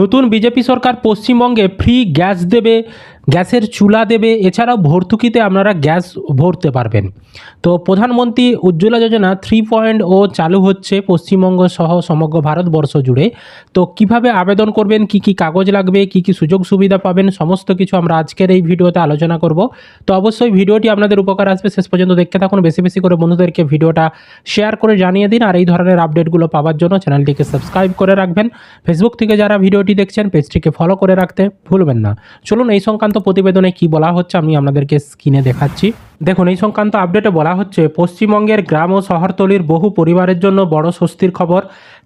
নতুন বিজেপি সরকার পশ্চিমবঙ্গে free gas দেবে, গ্যাসের চুলা দেবে, এছাড়াও ভর্তুকিতে আপনারা গ্যাস ভরতে পারবেন। তো প্রধানমন্ত্রী উজ্জ্বলা যোজনা 3.0 চালু হচ্ছে পশ্চিমবঙ্গ সহ সমগ্র ভারতবর্ষ জুড়ে। তো কিভাবে আবেদন করবেন, কি কি কাগজ লাগবে, কি কি সুযোগ সুবিধা পাবেন, সমস্ত কিছু আমরা আজকের এই ভিডিওতে আলোচনা করব। তো অবশ্যই ভিডিওটি আপনাদের উপকার আসবে, শেষ পর্যন্ত দেখতে থাকুন। বেশি বেশি করে বন্ধুদেরকে ভিডিওটা শেয়ার করে জানিয়ে দিন। আর এই ধরনের আপডেটগুলো পাওয়ার জন্য চ্যানেলটিকে সাবস্ক্রাইব করে রাখবেন। ফেসবুক থেকে যারা ভিডিওটি দেখছেন পেজটিকে ফলো করে রাখতে ভুলবেন না। চলুন এই সংক্রান্ত প্রতিবেদনে কি বলা হচ্ছে আমি আপনাদেরকে স্ক্রিনে দেখাচ্ছি। দেখুন, এই সংক্রান্ত আপডেটে বলা হচ্ছে, পশ্চিমবঙ্গের গ্রাম ও শহরতলির বহু পরিবারের জন্য বড় স্বস্তির খবর।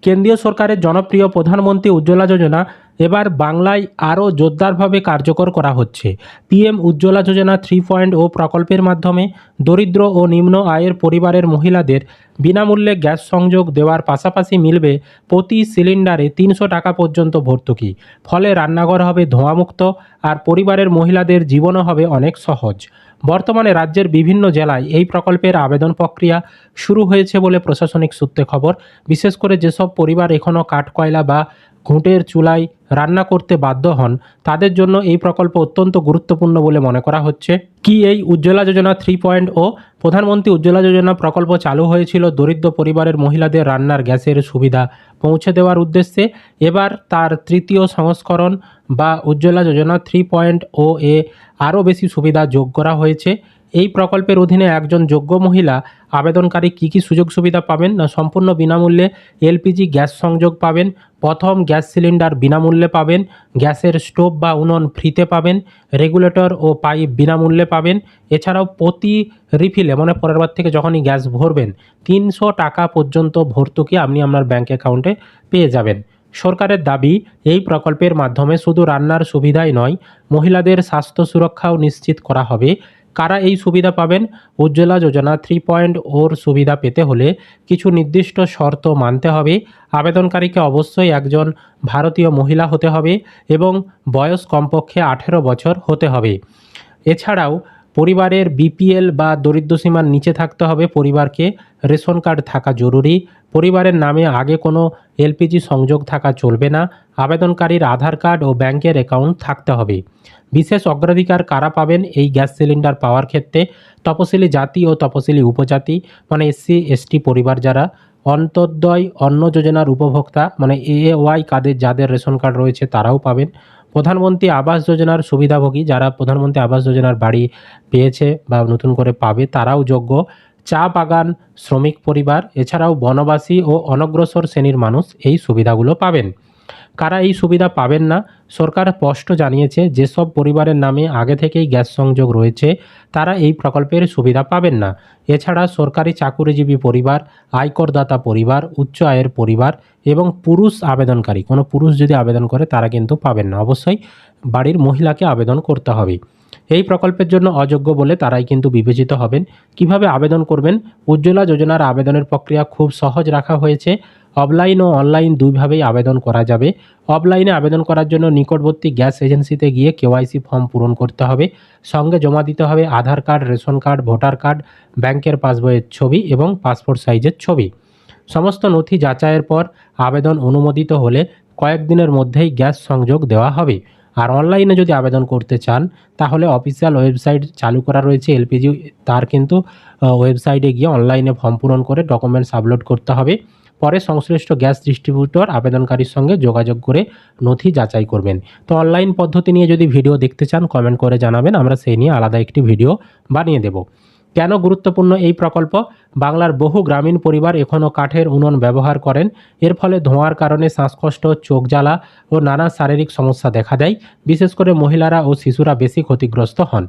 কেন্দ্রীয় সরকারের জনপ্রিয় প্রধানমন্ত্রী উজ্জ্বলা যোজনা এবার বাংলায় আরও জোরদারভাবে কার্যকর করা হচ্ছে। পিএম উজ্জ্বলা যোজনা 3.0 প্রকল্পের মাধ্যমে দরিদ্র ও নিম্ন আয়ের পরিবারের মহিলাদের বিনামূল্যে গ্যাস সংযোগ দেওয়ার পাশাপাশি মিলবে প্রতি সিলিন্ডারে 300 টাকা পর্যন্ত ভর্তুকি। ফলে রান্নাঘর হবে ধোঁয়ামুক্ত আর পরিবারের মহিলাদের জীবনও হবে অনেক সহজ। বর্তমানে রাজ্যের বিভিন্ন জেলায় এই প্রকল্পের আবেদন প্রক্রিয়া শুরু হয়েছে বলে প্রশাসনিক সূত্রে খবর। বিশেষ করে যেসব পরিবার এখনও কাঠ কয়লা বা ঘুঁটের চুলায় রান্না করতে বাধ্য হন, তাদের জন্য এই প্রকল্প অত্যন্ত গুরুত্বপূর্ণ বলে মনে করা হচ্ছে। কি এই উজ্জ্বলা যোজনা 3.0? প্রধানমন্ত্রী উজ্জ্বলা যোজনা প্রকল্প চালু হয়েছিল দরিদ্র পরিবারের মহিলাদের রান্নার গ্যাসের সুবিধা পৌঁছে দেওয়ার উদ্দেশ্যে। এবার তার তৃতীয় সংস্করণ বা উজ্জ্বলা যোজনা 3.0 এ আরও বেশি সুবিধা যোগ করা হয়েছে। এই প্রকল্পের অধীনে একজন যোগ্য মহিলা আবেদনকারী কী কী সুযোগ সুবিধা পাবেন না, সম্পূর্ণ বিনামূল্যে এলপিজি গ্যাস সংযোগ পাবেন, প্রথম গ্যাস সিলিন্ডার বিনামূল্যে পাবেন, গ্যাসের স্টোভ বা উনুন ফ্রিতে পাবেন, রেগুলেটর ও পাইপ বিনামূল্যে পাবেন। এছাড়াও প্রতি রিফিলে মানে পরের বার থেকে যখনই গ্যাস ভরবেন 300 টাকা পর্যন্ত ভর্তুকি আপনি আপনার ব্যাঙ্ক অ্যাকাউন্টে পেয়ে যাবেন। সরকারের দাবি, এই প্রকল্পের মাধ্যমে শুধু রান্নার সুবিধাই নয়, মহিলাদের স্বাস্থ্য সুরক্ষাও নিশ্চিত করা হবে। কারা এই সুবিধা পাবেন? উজ্জ্বলা যোজনা 3.0 সুবিধা পেতে হলে কিছু নির্দিষ্ট শর্ত মানতে হবে। আবেদনকারীকে অবশ্যই একজন ভারতীয় মহিলা হতে হবে এবং বয়স কমপক্ষে 18 বছর হতে হবে। এছাড়াও পরিবারের বিপিএল বা দরিদ্র সীমার নিচে থাকতে হবে পরিবারকে। রেশন কার্ড থাকা জরুরি। পরিবারের নামে আগে কোনো এলপিজি সংযোগ থাকা চলবে না। আবেদনকারীর আধার কার্ড ও ব্যাংকের অ্যাকাউন্ট থাকতে হবে। বিশেষ অগ্রাধিকার কারা পাবেন এই গ্যাস সিলিন্ডার পাওয়ার ক্ষেত্রে? তপশিলি জাতি ও তপশিলি উপজাতি মানে এসসি এসটি পরিবার, যারা অন্তর্দয় অন্ন যোজনার উপভোক্তা মানে এএওয়াই কাদের যাদের রেশন কার্ড রয়েছে তারাও পাবেন। প্রধানমন্ত্রী আবাস যোজনার সুবিধাভোগী, যারা প্রধানমন্ত্রী আবাস যোজনার বাড়ি পেয়েছে বা নতুন করে পাবে তারাও যোগ্য। চা বাগান শ্রমিক পরিবার, এছাড়াও বনবাসী ও অনগ্রসর শ্রেণীর মানুষ এই সুবিধাগুলো পাবেন। কারা এই সুবিধা পাবেন না? সরকার স্পষ্ট জানিয়েছে, যেসব পরিবারের নামে আগে থেকেই গ্যাস সংযোগ রয়েছে তারা এই প্রকল্পের সুবিধা পাবেন না। এছাড়া সরকারি চাকুরিজীবী পরিবার, আয়করদাতা পরিবার, উচ্চ আয়ের পরিবার এবং পুরুষ আবেদনকারী, কোনো পুরুষ যদি আবেদন করে তারা কিন্তু পাবেন না। অবশ্যই বাড়ির মহিলাকে আবেদন করতে হবে। এই প্রকল্পের জন্য অযোগ্য বলে তারাই কিন্তু বিবেচিত হবেন। কিভাবে আবেদন করবেন? উজ্জ্বলা যোজনার আবেদনের প্রক্রিয়া খুব সহজ রাখা হয়েছে। অফলাইন ও অনলাইন দুইভাবেই আবেদন করা যাবে। অফলাইনে আবেদন করার জন্য নিকটবর্তী গ্যাস এজেন্সিতে গিয়ে কেওয়াইসি ফর্ম পূরণ করতে হবে। সঙ্গে জমা দিতে হবে Aadhaar card, ration card, voter card, ব্যাংকের পাসবইয়ের ছবি এবং পাসপোর্ট সাইজের ছবি। সমস্ত নথি যাচাইয়ের পর আবেদন অনুমোদিত হলে কয়েকদিনের মধ্যেই গ্যাস সংযোগ দেওয়া হবে। আর অনলাইনে যদি আবেদন করতে চান তাহলে অফিসিয়াল ওয়েবসাইট চালু করা রয়েছে এলপিজি, তার কিন্তু ওয়েবসাইটে গিয়ে অনলাইনে ফর্ম পূরণ করে ডকুমেন্টস আপলোড করতে হবে। পরে সংশ্লিষ্ট গ্যাস ডিস্ট্রিবিউটর আবেদনকারীর সঙ্গে যোগাযোগ করে নথি যাচাই করবেন। তো অনলাইন পদ্ধতি নিয়ে যদি ভিডিও দেখতে চান কমেন্ট করে জানাবেন, আমরা সেই নিয়ে আলাদা একটি ভিডিও বানিয়ে দেব। কেন গুরুত্বপূর্ণ এই প্রকল্প? বাংলার বহু গ্রামীণ পরিবার এখনও কাঠের উনুন ব্যবহার করেন। এর ফলে ধোঁয়ার কারণে শ্বাসকষ্ট, চোখ জ্বালা ও নানা শারীরিক সমস্যা দেখা দেয়। বিশেষ করে মহিলারা ও শিশুরা বেশি ক্ষতিগ্রস্ত হন।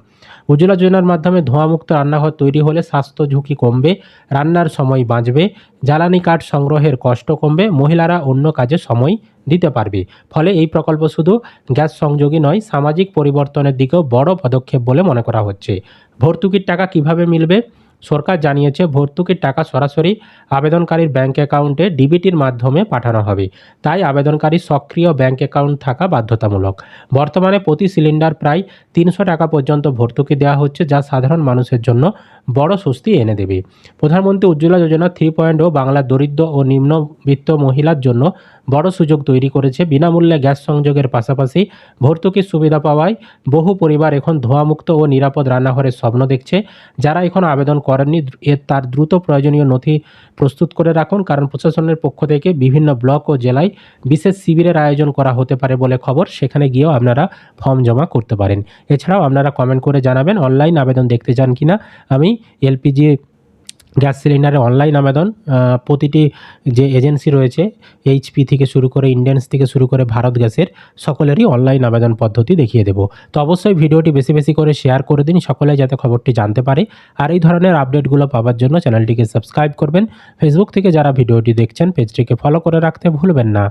উজ্জ্বলা যোজনার মাধ্যমে ধোঁয়ামুক্ত রান্নাঘর তৈরি হলে স্বাস্থ্য ঝুঁকি কমবে, রান্নার সময় বাঁচবে, জ্বালানি কাঠ সংগ্রহের কষ্ট কমবে, মহিলারা অন্য কাজে সময় দিতে পারবে। ফলে এই প্রকল্প শুধু গ্যাস সংযোগই নয়, সামাজিক পরিবর্তনের দিকেও বড় পদক্ষেপ বলে মনে করা হচ্ছে। ভর্তুকির টাকা কিভাবে মিলবে? সরকার জানিয়েছে, ভর্তুকির টাকা সরাসরি আবেদনকারীর ব্যাংক অ্যাকাউন্টে ডিবিটির মাধ্যমে পাঠানো হবে। তাই আবেদনকারীর সক্রিয় ব্যাংক অ্যাকাউন্ট থাকা বাধ্যতামূলক। বর্তমানে প্রতি সিলিন্ডার প্রায় 300 টাকা পর্যন্ত ভর্তুকি দেওয়া হচ্ছে, যা সাধারণ মানুষের জন্য বড় স্বস্তি এনে দেবে। প্রধানমন্ত্রী উজ্জ্বলা যোজনা 3.0 বাংলার দরিদ্র ও নিম্নবিত্ত মহিলার জন্য বড় সুযোগ তৈরি করেছে। বিনামূল্যে গ্যাস সংযোগের পাশাপাশি ভর্তুকির সুবিধা পাওয়ায় বহু পরিবার এখন ধোঁয়ামুক্ত ও নিরাপদ রান্নাঘরের স্বপ্ন দেখছে। যারা এখনও আবেদন করেননি তার দ্রুত প্রয়োজনীয় নথি প্রস্তুত করে রাখুন, কারণ প্রশাসনের পক্ষ থেকে বিভিন্ন ব্লক ও জেলায় বিশেষ শিবিরের আয়োজন করা হতে পারে বলে খবর। সেখানে গিয়েও আপনারা ফর্ম জমা করতে পারেন। এছাড়াও আপনারা কমেন্ট করে জানাবেন অনলাইন আবেদন দেখতে চান কিনা। আমি এলপিজি গ্যাস সিলিন্ডারের অনলাইন আবেদন প্রতিটি যে এজেন্সি রয়েছে, এইচপি থেকে শুরু করে ইন্ডেন্স থেকে শুরু করে ভারত গ্যাসের, সকলেরই অনলাইন আবেদন পদ্ধতি দেখিয়ে দেবো। তো অবশ্যই ভিডিওটি বেশি বেশি করে শেয়ার করে দিন, সকলে যাতে খবরটি জানতে পারে। আর এই ধরনের আপডেটগুলো পাওয়ার জন্য চ্যানেলটিকে সাবস্ক্রাইব করবেন। ফেসবুক থেকে যারা ভিডিওটি দেখছেন পেজটিকে ফলো করে রাখতে ভুলবেন না।